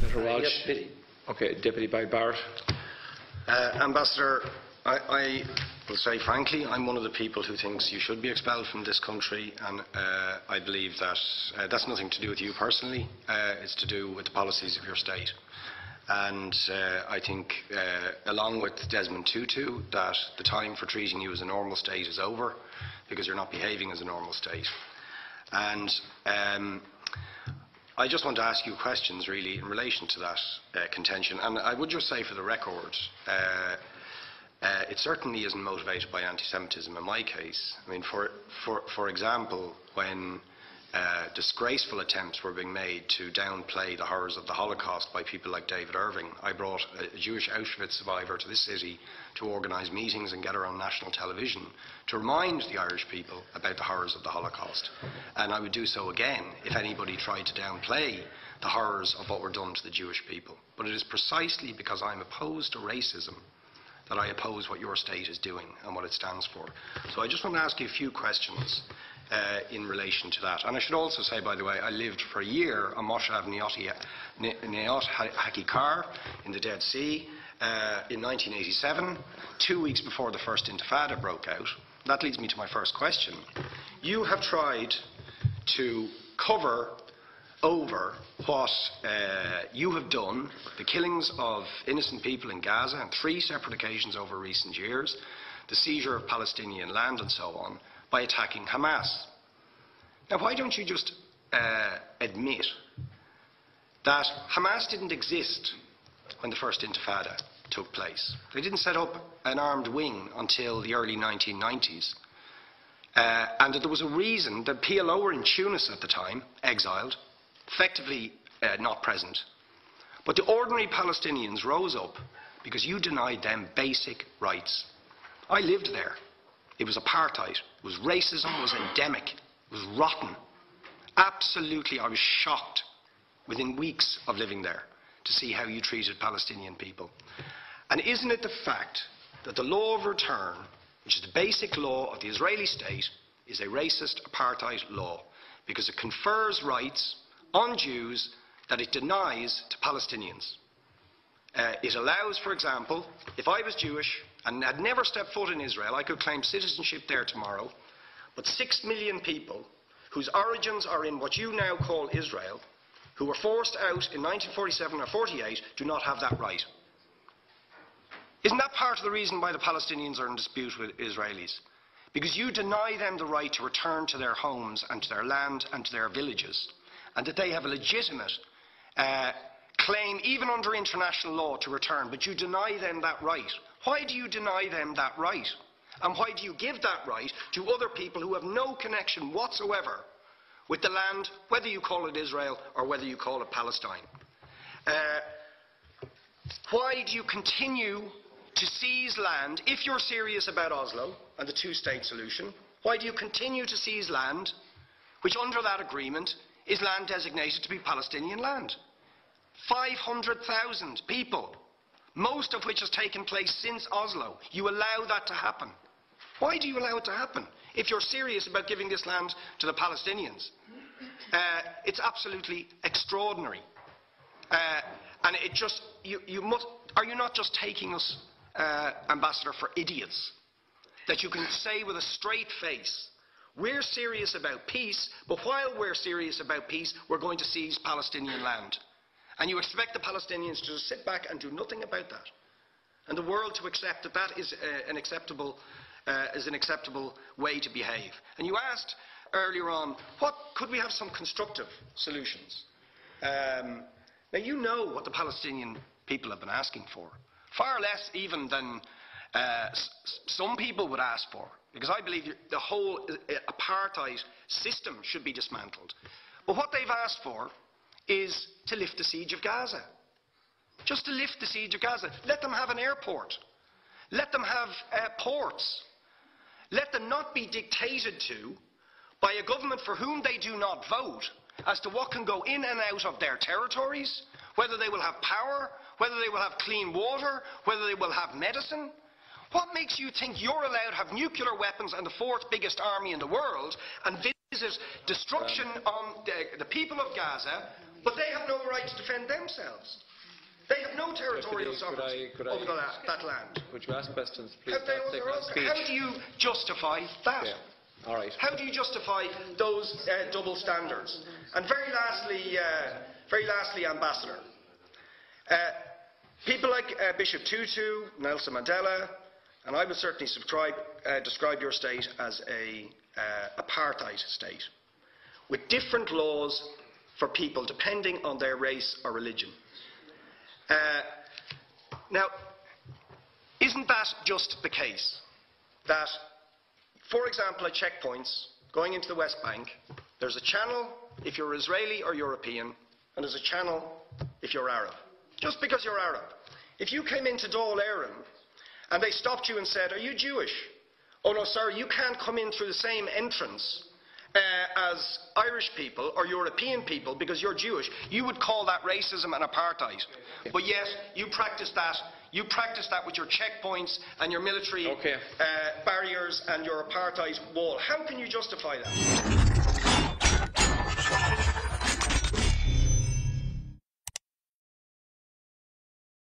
Senator Walsh. Yes, Okay, Deputy by Barrett. Ambassador, I will say frankly, I'm one of the people who thinks you should be expelled from this country, and I believe that that's nothing to do with you personally. It's to do with the policies of your state. And I think, along with Desmond Tutu, that the time for treating you as a normal state is over, because you're not behaving as a normal state. And I just want to ask you questions, really, in relation to that contention. And I would just say, for the record, it certainly isn't motivated by anti-Semitism in my case. I mean, for example, when disgraceful attempts were being made to downplay the horrors of the Holocaust by people like David Irving, I brought a Jewish Auschwitz survivor to this city to organise meetings and get her on national television to remind the Irish people about the horrors of the Holocaust. And I would do so again if anybody tried to downplay the horrors of what were done to the Jewish people. But it is precisely because I'm opposed to racism that I oppose what your state is doing and what it stands for. So I just want to ask you a few questions in relation to that. And I should also say, by the way, I lived for a year on Moshav Neot Hakikar in the Dead Sea in 1987, 2 weeks before the first Intifada broke out. That leads me to my first question. You have tried to cover over what you have done, the killings of innocent people in Gaza on 3 separate occasions over recent years, the seizure of Palestinian land and so on, by attacking Hamas. Now, why don't you just admit that Hamas didn't exist when the first Intifada took place? They didn't set up an armed wing until the early 1990s. And that there was a reason that PLO were in Tunis at the time, exiled, effectively not present. But the ordinary Palestinians rose up because you denied them basic rights. I lived there. It was apartheid. It was racism. It was endemic. It was rotten. Absolutely, I was shocked within weeks of living there to see how you treated Palestinian people. And isn't it the fact that the law of return, which is the basic law of the Israeli state, is a racist apartheid law because it confers rights on Jews that it denies to Palestinians? It allows, for example, if I was Jewish and had never stepped foot in Israel, I could claim citizenship there tomorrow, but 6 million people whose origins are in what you now call Israel, who were forced out in 1947 or 48, do not have that right. Isn't that part of the reason why the Palestinians are in dispute with Israelis? Because you deny them the right to return to their homes and to their land and to their villages, and that they have a legitimate claim, even under international law, to return, but you deny them that right. Why do you deny them that right? And why do you give that right to other people who have no connection whatsoever with the land, whether you call it Israel or whether you call it Palestine? Why do you continue to seize land, if you're serious about Oslo and the two-state solution? Why do you continue to seize land, which under that agreement is land designated to be Palestinian land? 500,000 people, most of which has taken place since Oslo. You allow that to happen. Why do you allow it to happen if you're serious about giving this land to the Palestinians? It's absolutely extraordinary. And it just, are you not just taking us, Ambassador, for idiots? That you can say with a straight face, we're serious about peace, but while we're serious about peace, we're going to seize Palestinian land. And you expect the Palestinians to just sit back and do nothing about that. And the world to accept that that is an acceptable way to behave. And you asked earlier on, could we have some constructive solutions? Now, you know what the Palestinian people have been asking for. Far less even than some people would ask for. Because I believe the whole apartheid system should be dismantled. But what they've asked for is to lift the siege of Gaza. Just to lift the siege of Gaza. Let them have an airport. Let them have ports. Let them not be dictated to by a government for whom they do not vote as to what can go in and out of their territories, whether they will have power, whether they will have clean water, whether they will have medicine. What makes you think you're allowed to have nuclear weapons and the 4th biggest army in the world and visit destruction on the people of Gaza But they have no right to defend themselves. They have no territorial sovereignty over that land. Could you ask questions, please? How do you justify that? Yeah. All right. How do you justify those double standards? And very lastly, Ambassador, people like Bishop Tutu, Nelson Mandela, and I would certainly describe your state as a apartheid state, with different laws for people depending on their race or religion. Now, isn't that just the case that, for example, at checkpoints going into the West Bank, there's a channel if you're Israeli or European, and there's a channel if you're Arab, just because you're Arab. If you came into Dáil Éireann and they stopped you and said, "Are you Jewish?" "Oh no, sorry, you can't come in through the same entrance as Irish people or European people because you're Jewish," you would call that racism and apartheid. But yet, you practice that with your checkpoints and your military barriers and your apartheid wall. How can you justify that?